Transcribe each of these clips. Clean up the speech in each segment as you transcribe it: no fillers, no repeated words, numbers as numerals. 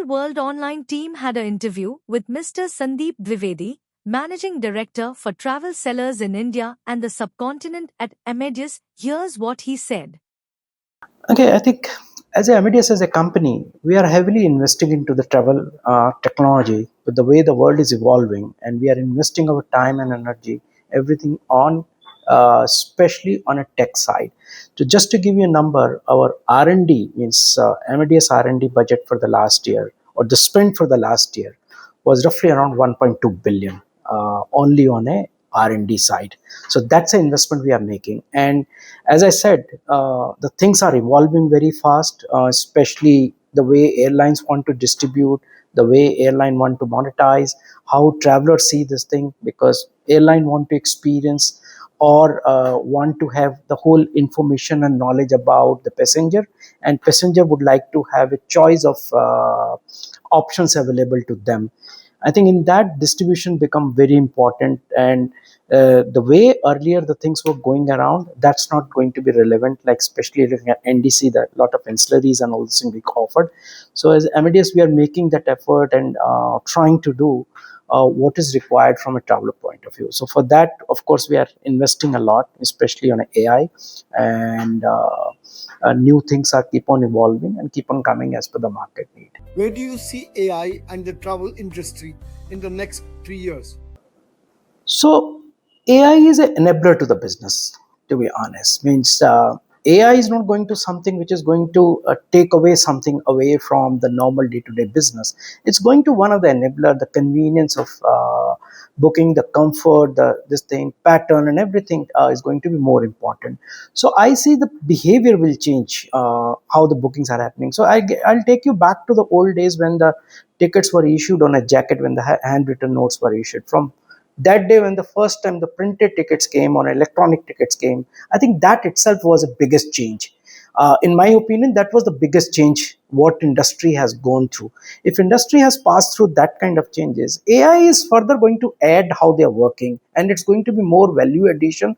Travel World Online team had an interview with Mr. Sandeep Dwivedi, Managing Director for Travel Sellers in India and the subcontinent at Amadeus. Here's what he said. Okay, I think as a Amadeus as a company, we are heavily investing into the travel technology with the way the world is evolving, and we are investing our time and energy, everything on, especially on a tech side. So just to give you a number, our R&D means Amadeus R&D budget for the last year, or the spend for the last year, was roughly around 1.2 billion only on a R&D side. So that's an investment we are making. And as I said, the things are evolving very fast, especially the way airlines want to distribute, the way airline want to monetize, how travelers see this thing, because airline want to experience or want to have the whole information and knowledge about the passenger, and passenger would like to have a choice of options available to them. I think in that distribution become very important, and the way earlier the things were going around, that's not going to be relevant. Like especially looking at NDC, that lot of ancillaries and all this thing we offered. So as Amadeus, we are making that effort and trying to do what is required from a traveler point of view. So for that, of course, we are investing a lot, especially on AI, and new things are keep on evolving and keep on coming as per the market need. Where do you see AI and the travel industry in the next 3 years? So AI is an enabler to the business. To be honest, means AI is not going to something which is going to take away something away from the normal day-to-day business. It's going to one of the enabler, the convenience of booking, the comfort, the this thing pattern, and everything is going to be more important. So I see the behavior will change how the bookings are happening. So I'll take you back to the old days when the tickets were issued on a jacket, when the handwritten notes were issued. From that day when the first time the printed tickets came or electronic tickets came, I think that itself was the biggest change. In my opinion, that was the biggest change what industry has gone through. If industry has passed through that kind of changes, AI is further going to add how they are working, and it's going to be more value addition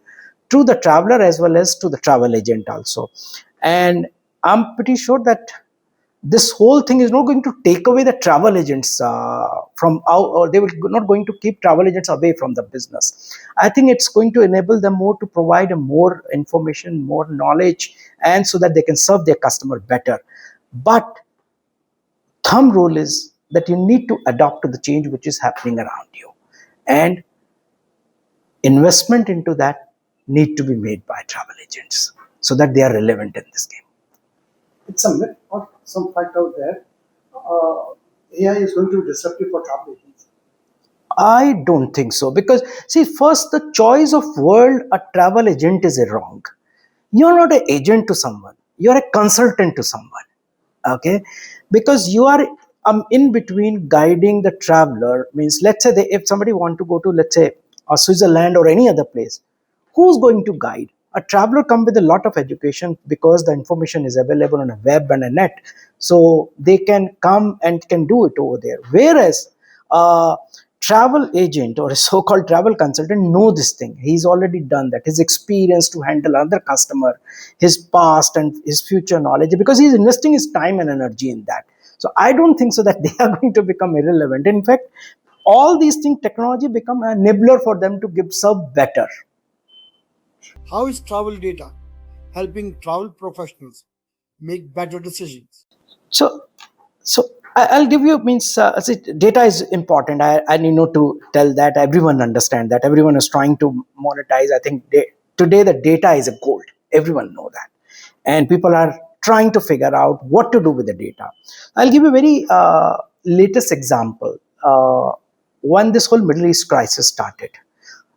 to the traveler as well as to the travel agent also. And I'm pretty sure that this whole thing is not going to take away the travel agents from out, or they will not going to keep travel agents away from the business. I think it's going to enable them more to provide a more information, more knowledge, and so that they can serve their customer better. But thumb rule is that you need to adapt to the change which is happening around you, and investment into that need to be made by travel agents so that they are relevant in this game. It's a myth or some fact out there. AI is going to be disruptive for travel agents. I don't think so, because see, first the choice of world a travel agent is wrong. You're not an agent to someone, you're a consultant to someone. Okay, because you are in between guiding the traveler. Means let's say if somebody want to go to, let's say, Switzerland or any other place, who's going to guide? A traveler come with a lot of education, because the information is available on a web and a net, so they can come and can do it over there. Whereas a travel agent or a so-called travel consultant know this thing. He's already done that. His experience to handle another customer, his past and his future knowledge, because he's investing his time and energy in that. So I don't think so that they are going to become irrelevant. In fact, all these things, technology become an enabler for them to give serve better. How is travel data helping travel professionals make better decisions? So, so I'll give you means see, data is important. I need not to tell that. Everyone understand that. Everyone is trying to monetize. I think today the data is a gold. Everyone know that, and people are trying to figure out what to do with the data. I'll give you a very latest example. When this whole Middle East crisis started,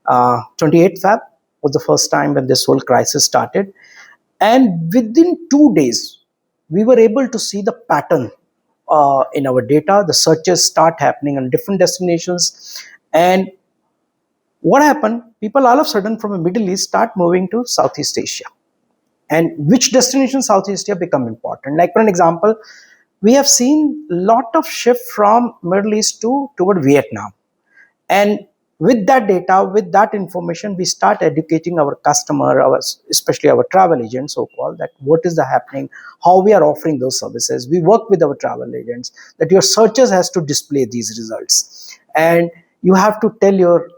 28th Feb was the first time when this whole crisis started, and within 2 days we were able to see the pattern in our data. The searches start happening on different destinations, and what happened, people all of a sudden from the Middle East start moving to Southeast Asia. And which destination Southeast Asia become important? Like for an example, we have seen lot of shift from Middle East to toward Vietnam, and with that data, with that information, we start educating our customer, especially our travel agents, so called, that what is the happening, how we are offering those services. We work with our travel agents that your searches has to display these results, and you have to tell your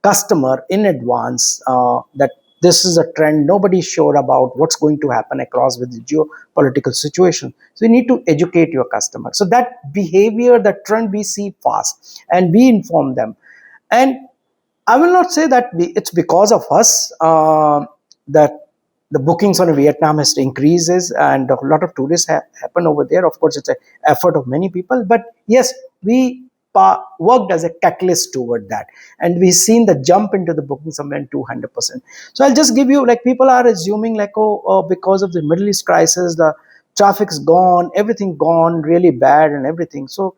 customer in advance that this is a trend. Nobody is sure about what's going to happen across with the geopolitical situation. So you need to educate your customer. So that behavior, that trend we see fast, and we inform them. And I will not say that it's because of us that the bookings on Vietnam has increases and a lot of tourists happen over there. Of course, it's an effort of many people, but yes, we worked as a catalyst toward that, and we've seen the jump into the booking somewhere in 200%. So I'll just give you, like, people are assuming like, oh, because of the Middle East crisis, the traffic's gone, everything gone really bad and everything. So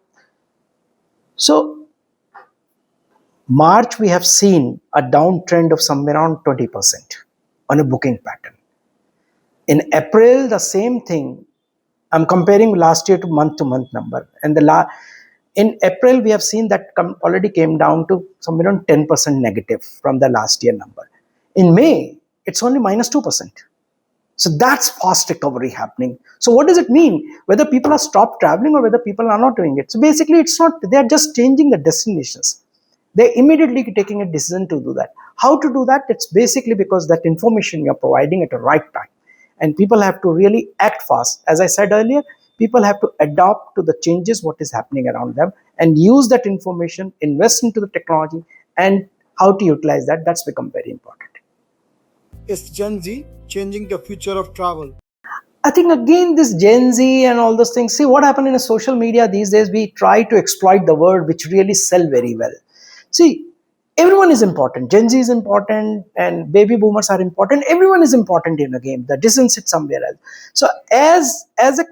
March, we have seen a downtrend of somewhere around 20% on a booking pattern. In April, the same thing. I'm comparing last year to month number. And in April, we have seen that already came down to somewhere around 10% negative from the last year number. In May, it's only minus 2%. So that's fast recovery happening. So what does it mean? Whether people have stopped traveling or whether people are not doing it. So basically, it's not, they're just changing the destinations. They're immediately taking a decision to do that. How to do that? It's basically because that information you're providing at the right time. And people have to really act fast. As I said earlier, people have to adapt to the changes, what is happening around them, and use that information, invest into the technology, and how to utilize that. That's become very important. Is Gen Z changing the future of travel? I think again, this Gen Z and all those things. See what happened in a social media these days. We try to exploit the word which really sell very well. See, everyone is important. Gen Z is important, and baby boomers are important. Everyone is important in a game. The distance is somewhere else. So as a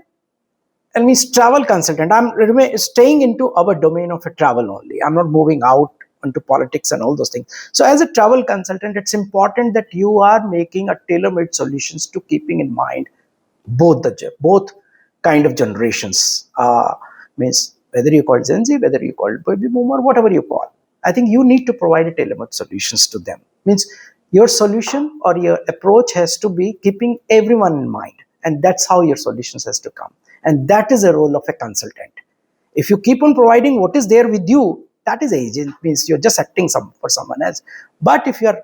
and means travel consultant, I'm staying into our domain of a travel only. I'm not moving out into politics and all those things. So as a travel consultant, it's important that you are making a tailor-made solutions to keeping in mind both kind of generations. Means whether you call Gen Z, whether you call baby boomer, whatever you call, I think you need to provide a tailor-made solutions to them. Means your solution or your approach has to be keeping everyone in mind, and that's how your solutions has to come. And that is a role of a consultant. If you keep on providing what is there with you, that is agent, means you're just acting for someone else. But if you're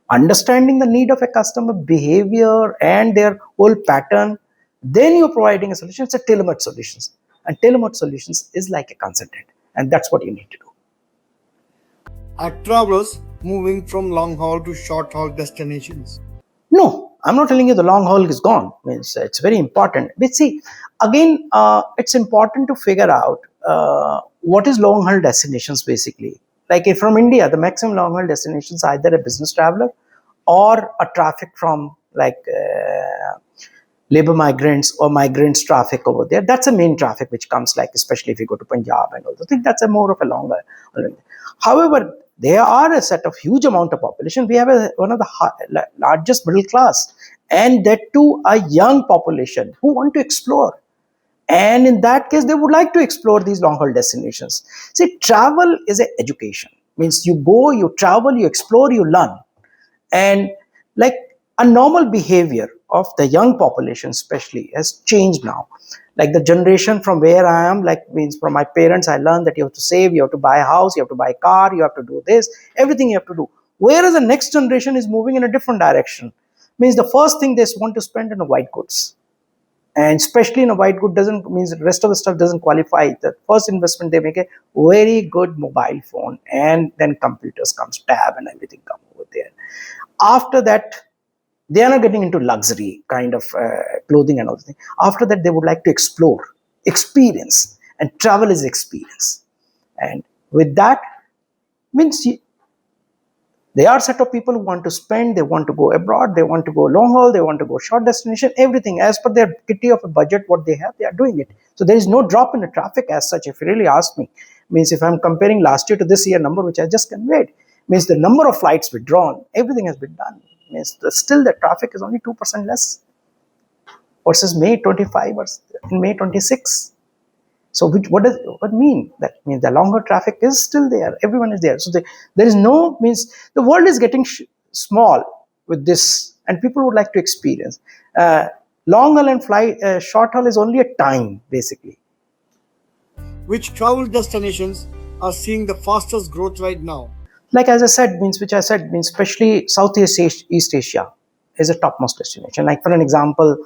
understanding the need of a customer behavior and their whole pattern, then you're providing a solution. It's a tailor-made solutions, and tailor-made solutions is like a consultant, and that's what you need to do. Are travelers moving from long haul to short haul destinations? No, I'm not telling you the long haul is gone. Means it's very important. But see, again, it's important to figure out what is long haul destinations basically. Like if from India, the maximum long haul destinations are either a business traveler or a traffic from like labor migrants or migrants traffic over there. That's a main traffic which comes, like especially if you go to Punjab and all. I think that's a more of a longer. However, there are a set of huge amount of population. We have one of the largest middle class, and that too a young population who want to explore. And in that case, they would like to explore these long haul destinations. See, travel is an education. Means you go, you travel, you explore, you learn. And like a normal behavior of the young population especially has changed now. Like the generation from where I am, like means from my parents, I learned that you have to save, you have to buy a house, you have to buy a car, you have to do this, everything you have to do. Whereas the next generation is moving in a different direction. Means the first thing they want to spend on white goods, and especially in a white good doesn't means the rest of the stuff doesn't qualify. The first investment they make a very good mobile phone, and then computers comes, tab and everything come over there. After that, they are not getting into luxury kind of clothing and all that. After that, they would like to explore, experience, and travel is experience. And with that, means there are set of people who want to spend, they want to go abroad, they want to go long haul, they want to go short destination, everything as per their kitty of a budget, what they have, they are doing it. So there is no drop in the traffic as such. If you really ask me, means if I'm comparing last year to this year number, which I just conveyed, means the number of flights withdrawn, everything has been done. Means still the traffic is only 2% less versus May 25 or in May 26. So what does what mean? That means the longer traffic is still there. Everyone is there. So there is no means the world is getting small with this, and people would like to experience. Long haul and short haul is only a time basically. Which travel destinations are seeing the fastest growth right now? Like as I said, means which I said means especially Southeast East Asia is a topmost destination. Like for an example,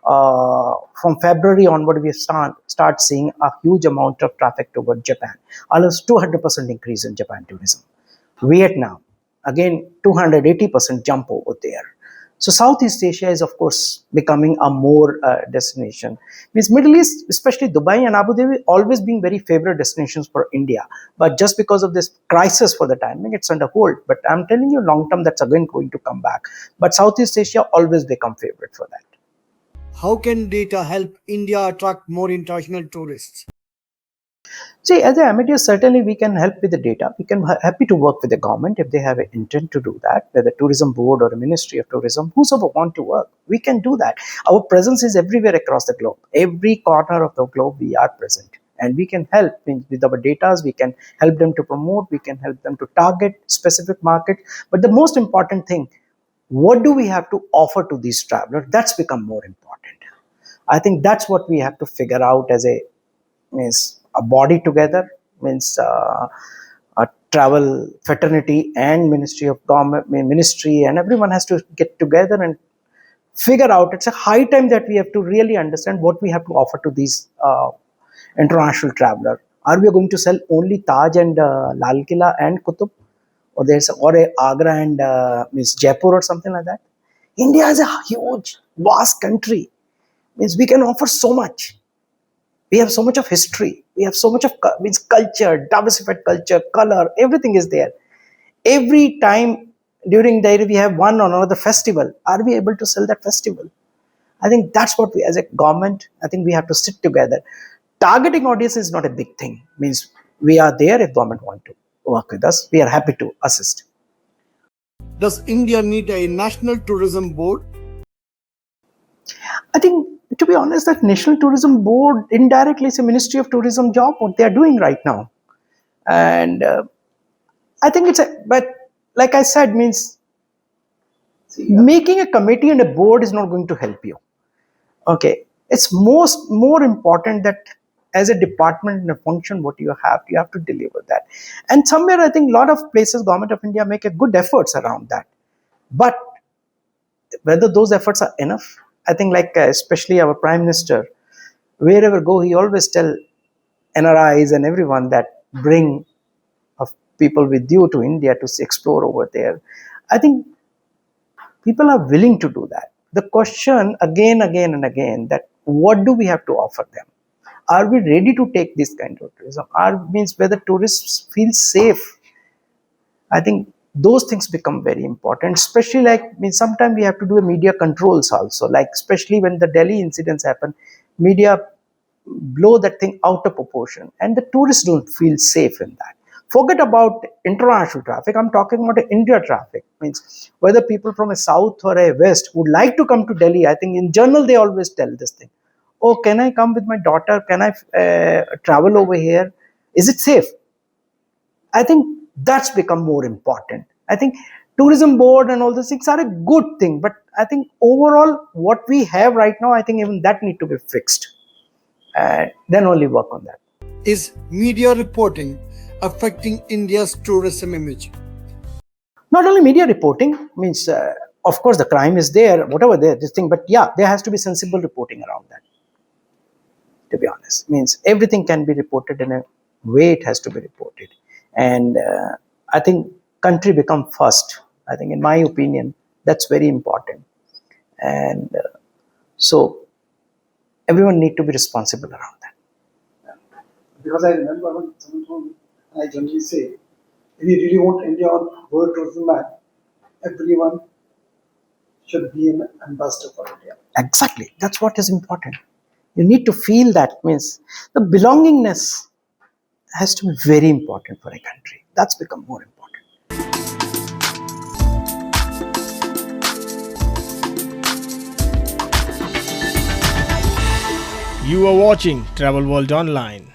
from February onward, we start seeing a huge amount of traffic toward Japan. Almost 200% increase in Japan tourism. Vietnam, again 280% jump over there. So Southeast Asia is of course becoming a more destination. Means Middle East, especially Dubai and Abu Dhabi, always being very favorite destinations for India. But just because of this crisis for the timing, it's under hold. But I'm telling you, long term, that's again going to come back. But Southeast Asia always become favorite for that. How can data help India attract more international tourists? See, as a Amadeus, certainly we can help with the data. We can happy to work with the government if they have an intent to do that, whether tourism board or a ministry of tourism, whosoever want to work, we can do that. Our presence is everywhere across the globe. Every corner of the globe we are present. And we can help with our data. We can help them to promote. We can help them to target specific market. But the most important thing, what do we have to offer to these travelers? That's become more important. I think that's what we have to figure out as a body together, means a travel fraternity and ministry of government, ministry, and everyone has to get together and figure out. It's a high time that we have to really understand what we have to offer to these international traveler. Are we going to sell only Taj and Lal Killa and Qutub, or a Agra and means Jaipur or something like that? India is a huge, vast country. Means we can offer so much. We have so much of history. We have so much of means culture, diversified culture, color. Everything is there. Every time during the year we have one or another festival. Are we able to sell that festival? I think that's what we, as a government, I think we have to sit together. Targeting audience is not a big thing. Means we are there if government want to work with us. We are happy to assist. Does India need a national tourism board? I think, to be honest, that National Tourism Board indirectly is a Ministry of Tourism job, what they are doing right now. And I think but like I said, means making a committee and a board is not going to help you. Okay. It's more important that as a department and a function, what you have to deliver that. And somewhere I think a lot of places, Government of India make a good efforts around that. But whether those efforts are enough, I think like especially our Prime Minister, wherever go, he always tell NRIs and everyone that bring people with you to India to explore over there. I think people are willing to do that. The question again and again, that what do we have to offer them? Are we ready to take this kind of tourism? Means whether tourists feel safe. I think those things become very important, especially like sometimes we have to do a media controls also, like especially when the Delhi incidents happen, media blow that thing out of proportion and the tourists don't feel safe in that. Forget about international traffic, I'm talking about India traffic. Means whether people from a south or a west would like to come to Delhi, I think in general they always tell this thing, oh, can I come with my daughter, can I travel over here, is it safe? I think that's become more important. I think tourism board and all these things are a good thing, but I think overall what we have right now, I think even that need to be fixed. Then only work on that. Is media reporting affecting India's tourism image? Not only media reporting, means of course the crime is there, whatever there, this thing, but yeah, there has to be sensible reporting around that. To be honest, means everything can be reported in a way it has to be reported. And I think country become first. I think in my opinion, that's very important. And so everyone need to be responsible around that. Because I remember when someone told me, I generally say, if you really want India on world tourism map, everyone should be an ambassador for India. Exactly. That's what is important. You need to feel that, means the belongingness has to be very important for a country. That's become more important. You are watching Travel World Online.